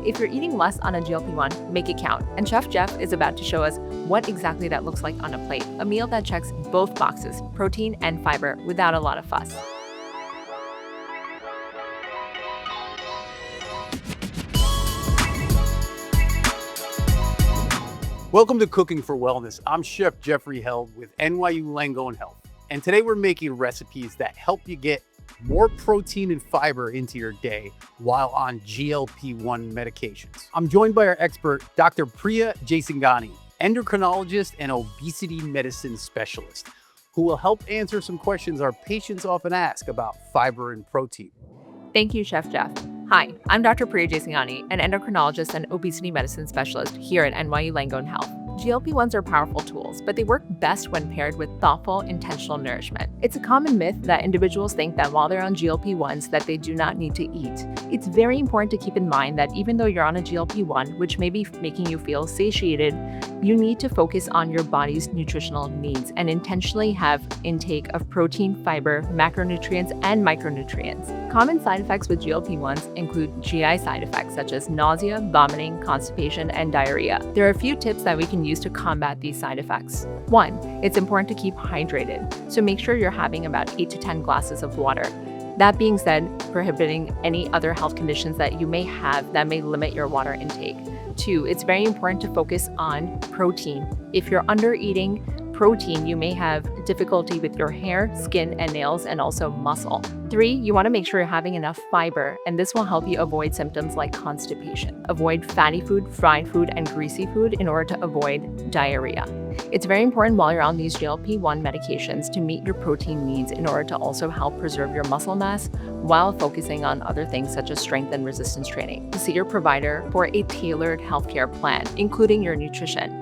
if you're eating less on a GLP-1, make it count. And Chef Jeff is about to show us what exactly that looks like on a plate. A meal that checks both boxes, protein and fiber, without a lot of fuss. Welcome to Cooking for Wellness. I'm Chef Jeffrey Held with NYU Langone Health. And today we're making recipes that help you get more protein and fiber into your day while on GLP-1 medications. I'm joined by our expert, Dr. Priya Jaisinghani, endocrinologist and obesity medicine specialist, who will help answer some questions our patients often ask about fiber and protein. Thank you, Chef Jeff. Hi, I'm Dr. Priya Jaisinghani, an endocrinologist and obesity medicine specialist here at NYU Langone Health. GLP-1s are powerful tools, but they work best when paired with thoughtful, intentional nourishment. It's a common myth that individuals think that while they're on GLP-1s that they do not need to eat. It's very important to keep in mind that even though you're on a GLP-1, which may be making you feel satiated, you need to focus on your body's nutritional needs and intentionally have intake of protein, fiber, macronutrients, and micronutrients. Common side effects with GLP-1s include GI side effects such as nausea, vomiting, constipation, and diarrhea. There are a few tips that we can use to combat these side effects. 1, it's important to keep hydrated, so make sure you're having about 8 to 10 glasses of water. That being said, prohibiting any other health conditions that you may have that may limit your water intake. 2, it's very important to focus on protein. If you're under eating protein, you may have difficulty with your hair, skin, and nails, and also muscle. 3, you want to make sure you're having enough fiber, and this will help you avoid symptoms like constipation. Avoid fatty food, fried food, and greasy food in order to avoid diarrhea. It's very important while you're on these GLP-1 medications to meet your protein needs in order to also help preserve your muscle mass while focusing on other things such as strength and resistance training. See your provider for a tailored healthcare plan, including your nutrition.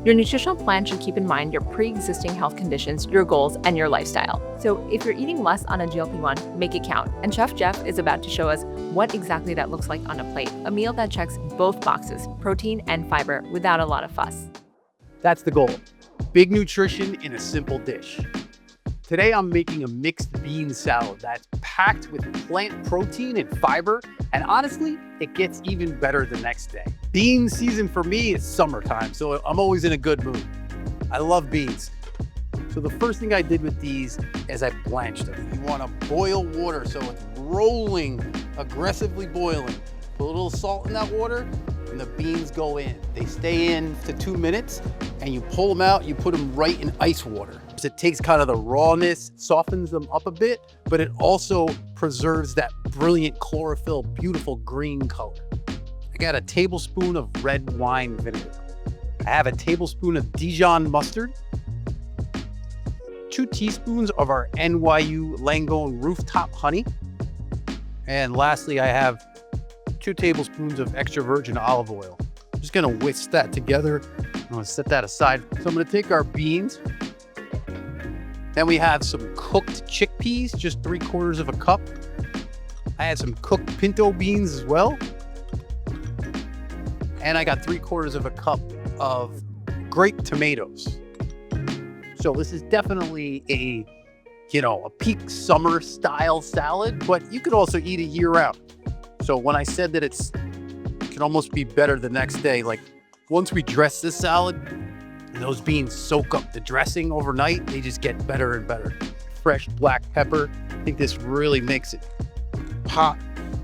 Your nutritional plan should keep in mind your pre-existing health conditions, your goals, and your lifestyle. So if you're eating less on a GLP-1, make it count. And Chef Jeff is about to show us what exactly that looks like on a plate. A meal that checks both boxes, protein and fiber, without a lot of fuss. That's the goal. Big nutrition in a simple dish. Today I'm making a mixed bean salad that's packed with plant protein and fiber, and honestly, it gets even better the next day. Bean season for me is summertime, so I'm always in a good mood. I love beans. So the first thing I did with these is I blanched them. You want to boil water so it's rolling, aggressively boiling. Put a little salt in that water, and the beans go in. They stay in to 2 minutes, and you pull them out, you put them right in ice water. It takes kind of the rawness, softens them up a bit, but it also preserves that brilliant chlorophyll, beautiful green color. I got a tablespoon of red wine vinegar. I have a tablespoon of Dijon mustard, 2 teaspoons of our NYU Langone rooftop honey, and lastly, I have 2 tablespoons of extra virgin olive oil. I'm just gonna whisk that together. I'm gonna set that aside. So I'm gonna take our beans. Then we have some cooked chickpeas, just 3/4 of a cup. I had some cooked pinto beans as well. And I got 3/4 of a cup of grape tomatoes. So this is definitely a peak summer style salad, but you could also eat it year round. So when I said that it can almost be better the next day, like once we dress this salad and those beans soak up the dressing overnight, they just get better and better. Fresh black pepper. I think this really makes it pop.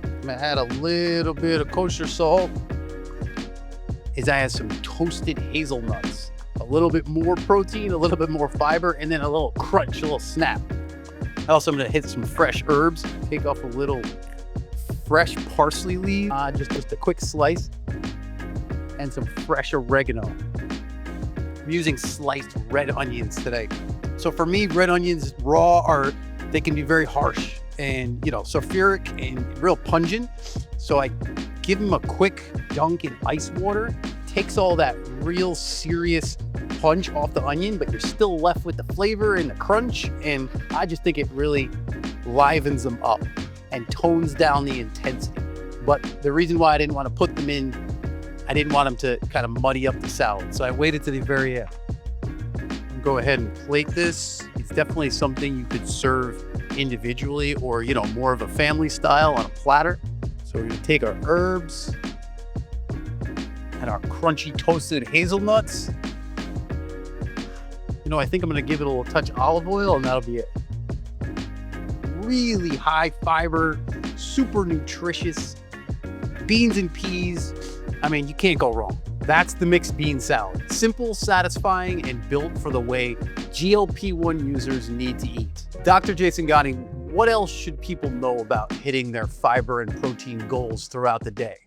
I'm gonna add a little bit of kosher salt. I add some toasted hazelnuts. A little bit more protein, a little bit more fiber, and then a little crunch, a little snap. Also, I'm gonna hit some fresh herbs. Take off a little fresh parsley leaf, just a quick slice, and some fresh oregano. I'm using sliced red onions today. So for me, red onions raw they can be very harsh and sulfuric and real pungent. So I give them a quick dunk in ice water. Takes all that real serious punch off the onion, but you're still left with the flavor and the crunch. And I just think it really livens them up and tones down the intensity. But the reason why I didn't want to put them in, I didn't want them to kind of muddy up the salad. So I waited to the very end. I'll go ahead and plate this. It's definitely something you could serve individually or, more of a family style on a platter. So we're gonna take our herbs, and our crunchy toasted hazelnuts. You know, I think I'm gonna give it a little touch of olive oil and that'll be it. Really high fiber, super nutritious beans and peas. I mean, you can't go wrong. That's the mixed bean salad. Simple, satisfying, and built for the way GLP-1 users need to eat. Dr. Jaisinghani, what else should people know about hitting their fiber and protein goals throughout the day?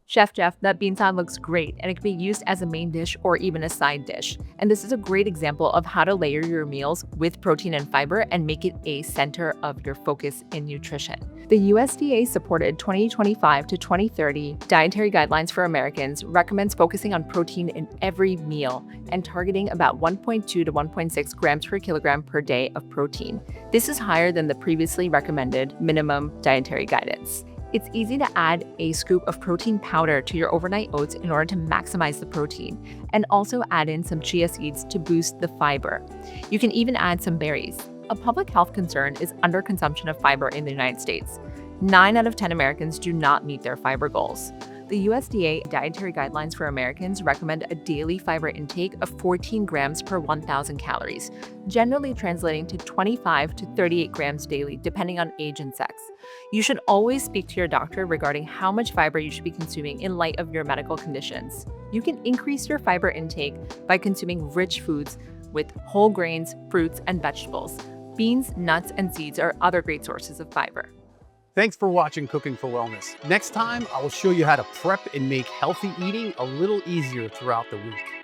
Chef Jeff, that bean salad looks great, and it can be used as a main dish or even a side dish. And this is a great example of how to layer your meals with protein and fiber and make it a center of your focus in nutrition. The USDA-supported 2025 to 2030 Dietary Guidelines for Americans recommends focusing on protein in every meal and targeting about 1.2 to 1.6 grams per kilogram per day of protein. This is higher than the previously recommended minimum dietary guidance. It's easy to add a scoop of protein powder to your overnight oats in order to maximize the protein, and also add in some chia seeds to boost the fiber. You can even add some berries. A public health concern is underconsumption of fiber in the United States. 9 out of 10 Americans do not meet their fiber goals. The USDA Dietary Guidelines for Americans recommend a daily fiber intake of 14 grams per 1,000 calories, generally translating to 25 to 38 grams daily, depending on age and sex. You should always speak to your doctor regarding how much fiber you should be consuming in light of your medical conditions. You can increase your fiber intake by consuming rich foods with whole grains, fruits, and vegetables. Beans, nuts, and seeds are other great sources of fiber. Thanks for watching Cooking for Wellness. Next time, I will show you how to prep and make healthy eating a little easier throughout the week.